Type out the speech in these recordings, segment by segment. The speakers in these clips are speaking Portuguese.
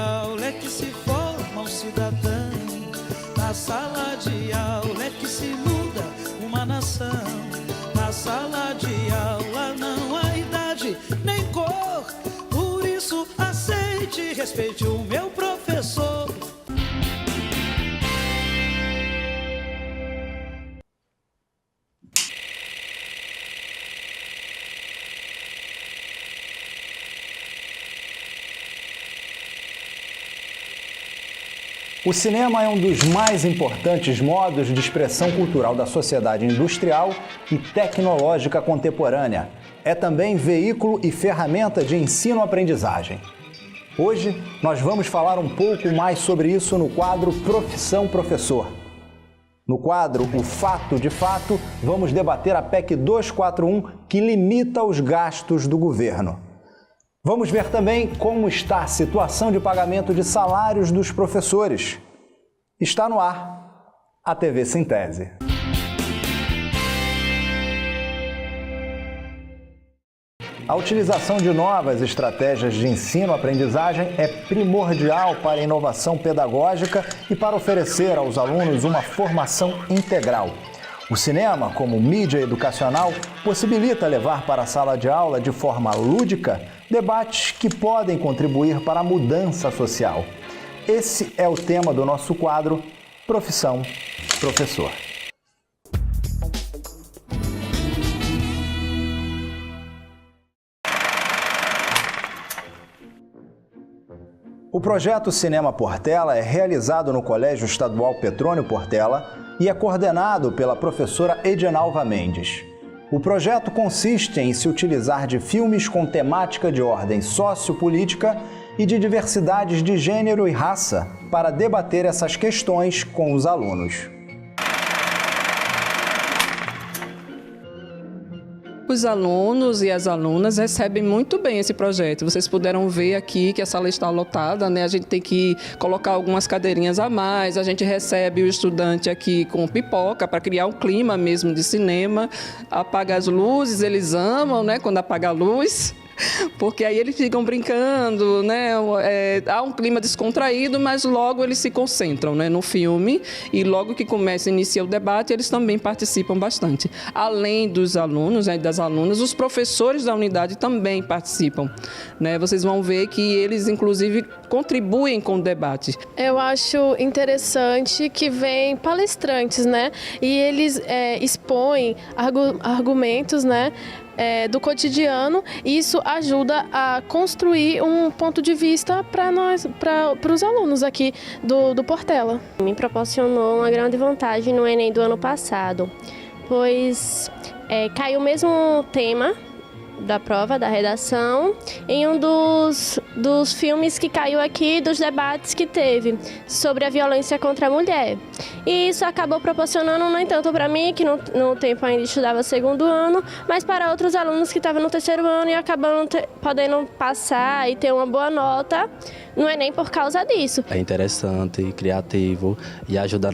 aula é que se forma um cidadão. Na sala de aula é que se muda uma nação. Na sala de aula não há idade nem cor. Por isso aceite e respeite o meu professor. O cinema é um dos mais importantes modos de expressão cultural da sociedade industrial e tecnológica contemporânea. É também veículo e ferramenta de ensino-aprendizagem. Hoje, nós vamos falar um pouco mais sobre isso no quadro Profissão Professor. No quadro O Fato de Fato, vamos debater a PEC 241, que limita os gastos do governo. Vamos ver também como está a situação de pagamento de salários dos professores. Está no ar a TV Sintese. A utilização de novas estratégias de ensino-aprendizagem é primordial para a inovação pedagógica e para oferecer aos alunos uma formação integral. O cinema, como mídia educacional, possibilita levar para a sala de aula de forma lúdica debates que podem contribuir para a mudança social. Esse é o tema do nosso quadro Profissão Professor. O projeto Cinema Portela é realizado no Colégio Estadual Petrônio Portela e é coordenado pela professora Edinalva Mendes. O projeto consiste em se utilizar de filmes com temática de ordem sociopolítica e de diversidades de gênero e raça para debater essas questões com os alunos. Os alunos e as alunas recebem muito bem esse projeto. Vocês puderam ver aqui que a sala está lotada, né? A gente tem que colocar algumas cadeirinhas a mais, a gente recebe o estudante aqui com pipoca para criar um clima mesmo de cinema, apaga as luzes, eles amam, né? Quando apaga a luz. Porque aí eles ficam brincando, né? Há um clima descontraído, mas logo eles se concentram, né, no filme e logo que começa a iniciar o debate, eles também participam bastante. Além dos alunos, né, das alunas, os professores da unidade também participam, né? Vocês vão ver que eles, inclusive, contribuem com o debate. Eu acho interessante que vem palestrantes, né? E eles expõem argumentos, né? Do cotidiano, e isso ajuda a construir um ponto de vista para os alunos aqui do Portela. Me proporcionou uma grande vantagem no Enem do ano passado, pois caiu o mesmo tema da prova, da redação, em um dos filmes que caiu aqui, dos debates que teve sobre a violência contra a mulher. E isso acabou proporcionando, no entanto, para mim, que no tempo ainda estudava segundo ano, mas para outros alunos que estavam no terceiro ano e acabando podendo passar e ter uma boa nota no Enem por causa disso. É interessante, criativo e ajuda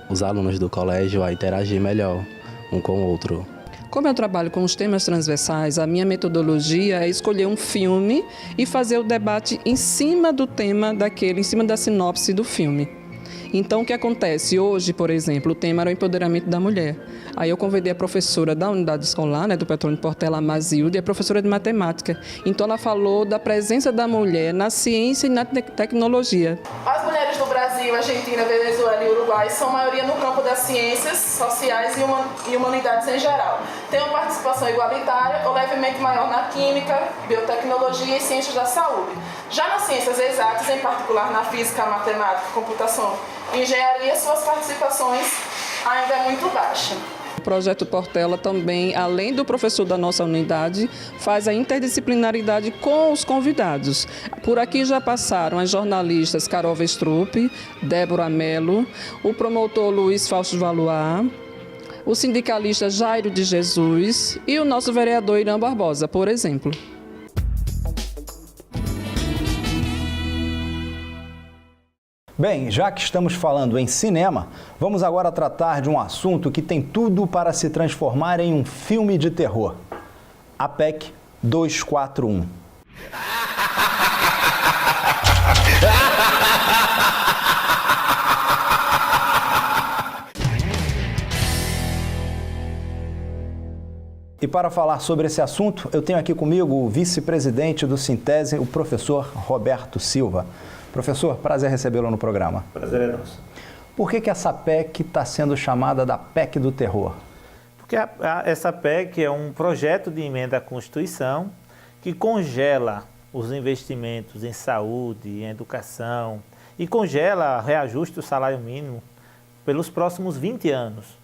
os alunos do colégio a interagir melhor um com o outro. Como eu trabalho com os temas transversais, a minha metodologia é escolher um filme e fazer o debate em cima do tema daquele, em cima da sinopse do filme. Então, o que acontece? Hoje, por exemplo, o tema era o empoderamento da mulher. Aí eu convidei a professora da unidade escolar, né, do Petrônio Portela, a Mazilde, e a professora de matemática. Então, ela falou da presença da mulher na ciência e na tecnologia. As mulheres do Brasil, Argentina, Venezuela e Uruguai são maioria no campo das ciências sociais e humanidades em geral. Tem uma participação igualitária ou levemente maior na química, biotecnologia e ciências da saúde. Já nas ciências exatas, em particular na física, matemática, computação e engenharia, suas participações ainda é muito baixa. O projeto Portela também, além do professor da nossa unidade, faz a interdisciplinaridade com os convidados. Por aqui já passaram as jornalistas Carol Vestrup, Débora Mello, o promotor Luiz Fausto Valois, o sindicalista Jairo de Jesus e o nosso vereador Irã Barbosa, por exemplo. Bem, já que estamos falando em cinema, vamos agora tratar de um assunto que tem tudo para se transformar em um filme de terror. A PEC 241. para falar sobre esse assunto, eu tenho aqui comigo o vice-presidente do Sintese, o professor Roberto Silva. Professor, prazer recebê-lo no programa. Prazer é nosso. Por que essa PEC está sendo chamada da PEC do terror? Porque essa PEC é um projeto de emenda à Constituição que congela os investimentos em saúde, em educação e congela, reajuste o salário mínimo pelos próximos 20 anos.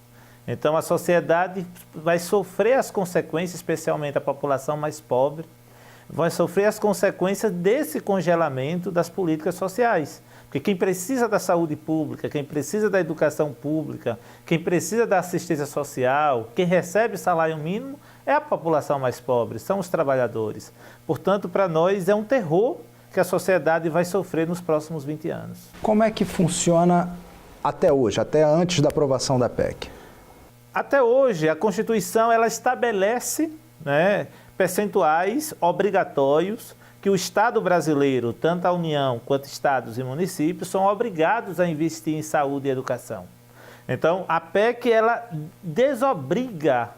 Então, a sociedade vai sofrer as consequências, especialmente a população mais pobre, vai sofrer as consequências desse congelamento das políticas sociais. Porque quem precisa da saúde pública, quem precisa da educação pública, quem precisa da assistência social, quem recebe salário mínimo é a população mais pobre, são os trabalhadores. Portanto, para nós é um terror que a sociedade vai sofrer nos próximos 20 anos. Como é que funciona até hoje, até antes da aprovação da PEC? Até hoje, a Constituição ela estabelece, percentuais obrigatórios que o Estado brasileiro, tanto a União quanto estados e municípios, são obrigados a investir em saúde e educação. Então, a PEC ela desobriga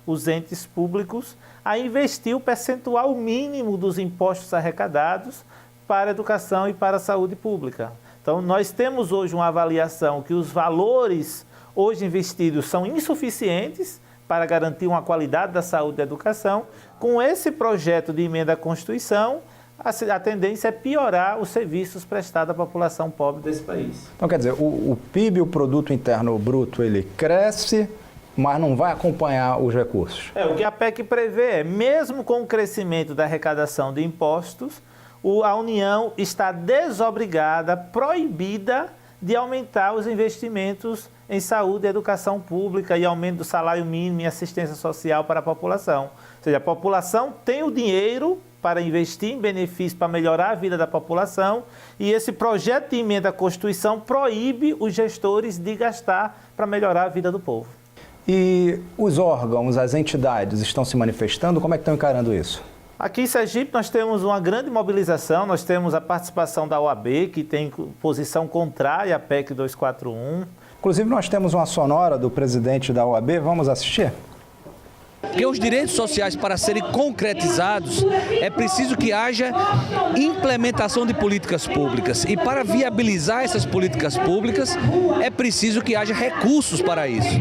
os entes públicos a investir o percentual mínimo dos impostos arrecadados para a educação e para a saúde pública. Então, nós temos hoje uma avaliação que os valores hoje investidos são insuficientes para garantir uma qualidade da saúde e da educação. Com esse projeto de emenda à Constituição, a tendência é piorar os serviços prestados à população pobre desse país. Então, quer dizer, o PIB, o Produto Interno Bruto, ele cresce, mas não vai acompanhar os recursos. O que a PEC prevê é, mesmo com o crescimento da arrecadação de impostos, a União está desobrigada, proibida de aumentar os investimentos em saúde e educação pública e aumento do salário mínimo e assistência social para a população. Ou seja, a população tem o dinheiro para investir em benefícios para melhorar a vida da população e esse projeto de emenda à Constituição proíbe os gestores de gastar para melhorar a vida do povo. E os órgãos, as entidades estão se manifestando? Como é que estão encarando isso? Aqui em Sergipe nós temos uma grande mobilização, nós temos a participação da OAB, que tem posição contrária à PEC 241. Inclusive nós temos uma sonora do presidente da OAB, vamos assistir? Porque os direitos sociais, para serem concretizados, é preciso que haja implementação de políticas públicas. E para viabilizar essas políticas públicas, é preciso que haja recursos para isso.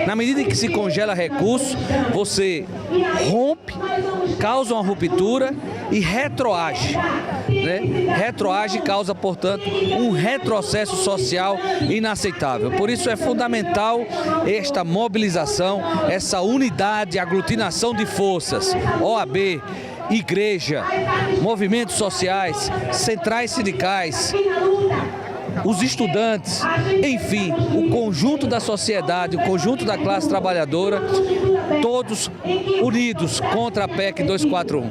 Na medida em que se congela recursos, você rompe, causa uma ruptura e retroage. Retroage causa, portanto, um retrocesso social inaceitável. Por isso é fundamental esta mobilização, essa unidade, aglutinação de forças, OAB, igreja, movimentos sociais, centrais sindicais, os estudantes, enfim, o conjunto da sociedade, o conjunto da classe trabalhadora, todos unidos contra a PEC 241.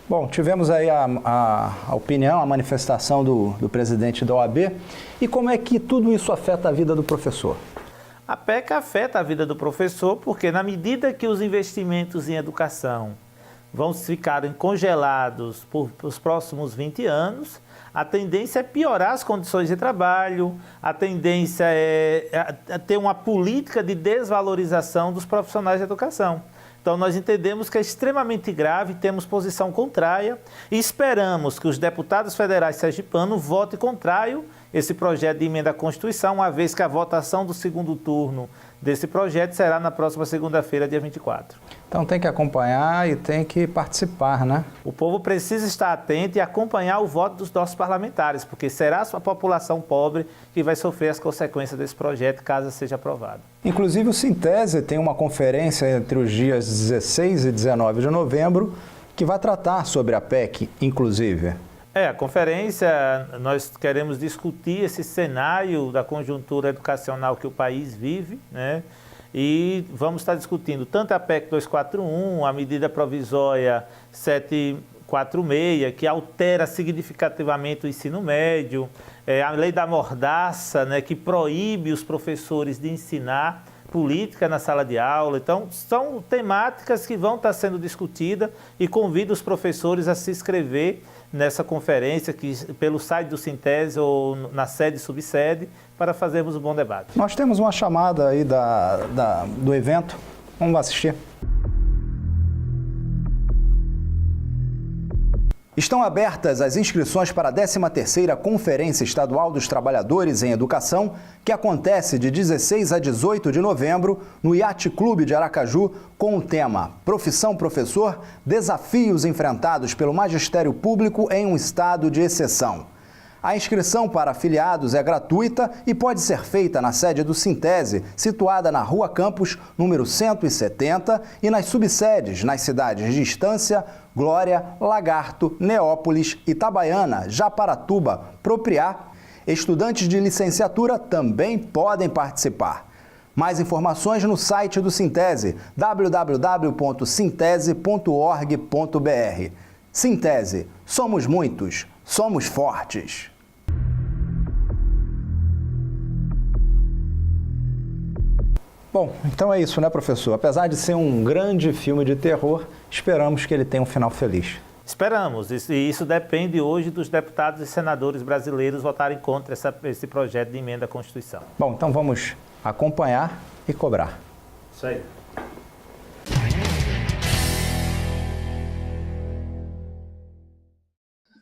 Bom, tivemos aí a opinião, a manifestação do presidente da OAB. E como é que tudo isso afeta a vida do professor? A PEC afeta a vida do professor porque, na medida que os investimentos em educação vão ficarem congelados por os próximos 20 anos, a tendência é piorar as condições de trabalho, a tendência é ter uma política de desvalorização dos profissionais de educação. Então, nós entendemos que é extremamente grave, temos posição contrária e esperamos que os deputados federais sergipanos votem contrário esse projeto de emenda à Constituição, uma vez que a votação do segundo turno desse projeto será na próxima segunda-feira, dia 24. Então tem que acompanhar e tem que participar, né? O povo precisa estar atento e acompanhar o voto dos nossos parlamentares, porque será a população pobre que vai sofrer as consequências desse projeto, caso seja aprovado. Inclusive o Sintese tem uma conferência entre os dias 16 e 19 de novembro que vai tratar sobre a PEC, inclusive. A conferência, nós queremos discutir esse cenário da conjuntura educacional que o país vive, né? E vamos estar discutindo tanto a PEC 241, a medida provisória 746, que altera significativamente o ensino médio, a lei da mordaça, né, que proíbe os professores de ensinar política na sala de aula. Então, são temáticas que vão estar sendo discutidas e convido os professores a se inscrever nessa conferência que, pelo site do Sintese ou na sede e subsede, para fazermos um bom debate. Nós temos uma chamada aí do evento. Vamos assistir. Estão abertas as inscrições para a 13ª Conferência Estadual dos Trabalhadores em Educação, que acontece de 16 a 18 de novembro no Yacht Clube de Aracaju, com o tema Profissão Professor, desafios enfrentados pelo magistério público em um estado de exceção. A inscrição para afiliados é gratuita e pode ser feita na sede do Sintese, situada na Rua Campos, número 170, e nas subsedes nas cidades de Estância, Glória, Lagarto, Neópolis, Itabaiana, Japaratuba, Propriá. Estudantes de licenciatura também podem participar. Mais informações no site do Sintese, www.sintese.org.br. Sintese, somos muitos, somos fortes. Bom, então é isso, né, professor? Apesar de ser um grande filme de terror, esperamos que ele tenha um final feliz. Esperamos, e isso depende hoje dos deputados e senadores brasileiros votarem contra esse projeto de emenda à Constituição. Bom, então vamos acompanhar e cobrar. Isso aí.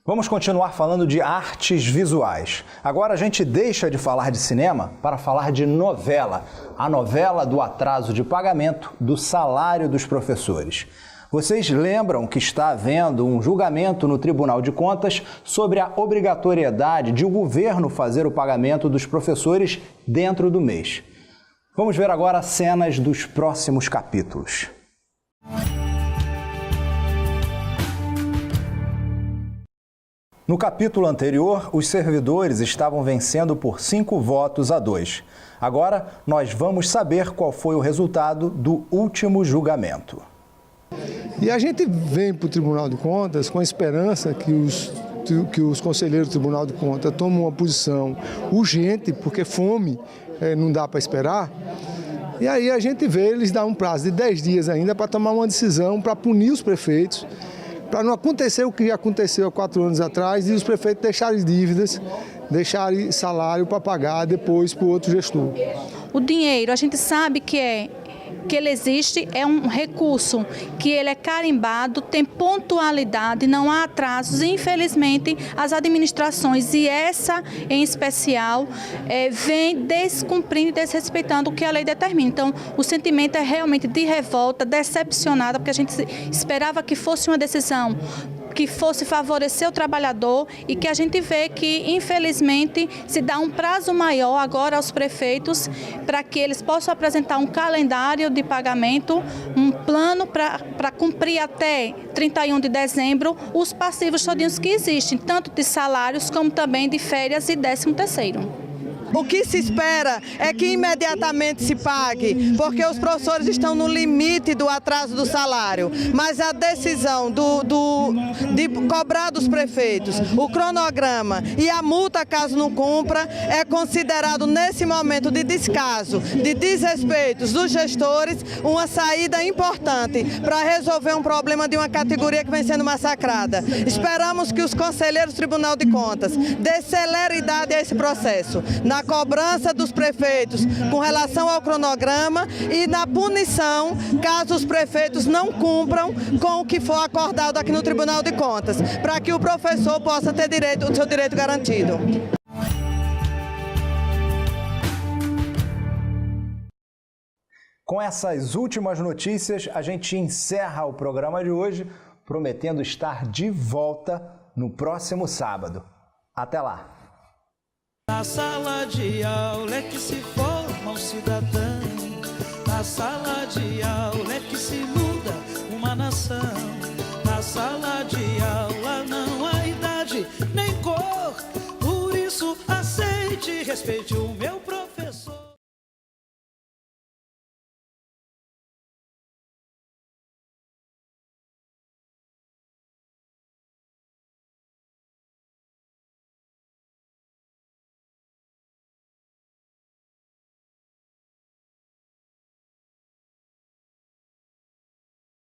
Vamos continuar falando de artes visuais. Agora a gente deixa de falar de cinema para falar de novela. A novela do atraso de pagamento do salário dos professores. Vocês lembram que está havendo um julgamento no Tribunal de Contas sobre a obrigatoriedade de o governo fazer o pagamento dos professores dentro do mês. Vamos ver agora cenas dos próximos capítulos. No capítulo anterior, os servidores estavam vencendo por 5 votos a 2. Agora, nós vamos saber qual foi o resultado do último julgamento. E a gente vem para o Tribunal de Contas com a esperança que os conselheiros do Tribunal de Contas tomem uma posição urgente, porque fome não dá para esperar. E aí a gente vê eles dar um prazo de 10 dias ainda para tomar uma decisão, para punir os prefeitos, para não acontecer o que aconteceu há 4 anos atrás e os prefeitos deixarem dívidas, deixarem salário para pagar depois para o outro gestor. O dinheiro, a gente sabe que ele existe, é um recurso que ele é carimbado, tem pontualidade, não há atrasos. E, infelizmente, as administrações, e essa em especial, vem descumprindo e desrespeitando o que a lei determina. Então, o sentimento é realmente de revolta, decepcionada, porque a gente esperava que fosse uma decisão que fosse favorecer o trabalhador e que a gente vê que, infelizmente, se dá um prazo maior agora aos prefeitos para que eles possam apresentar um calendário de pagamento, um plano para cumprir até 31 de dezembro os passivos todinhos que existem, tanto de salários como também de férias e 13º. O que se espera é que imediatamente se pague, porque os professores estão no limite do atraso do salário. Mas a decisão de cobrar dos prefeitos o cronograma e a multa caso não cumpra é considerado nesse momento de descaso, de desrespeitos dos gestores, uma saída importante para resolver um problema de uma categoria que vem sendo massacrada. Esperamos que os conselheiros do Tribunal de Contas dê celeridade a esse processo, na cobrança dos prefeitos com relação ao cronograma e na punição caso os prefeitos não cumpram com o que for acordado aqui no Tribunal de Contas, para que o professor possa ter o seu direito garantido. Com essas últimas notícias, a gente encerra o programa de hoje, prometendo estar de volta no próximo sábado. Até lá! Na sala de aula é que se forma um cidadão. Na sala de aula é que se muda uma nação. Na sala de aula não há idade nem cor. Por isso aceite e respeite o meu.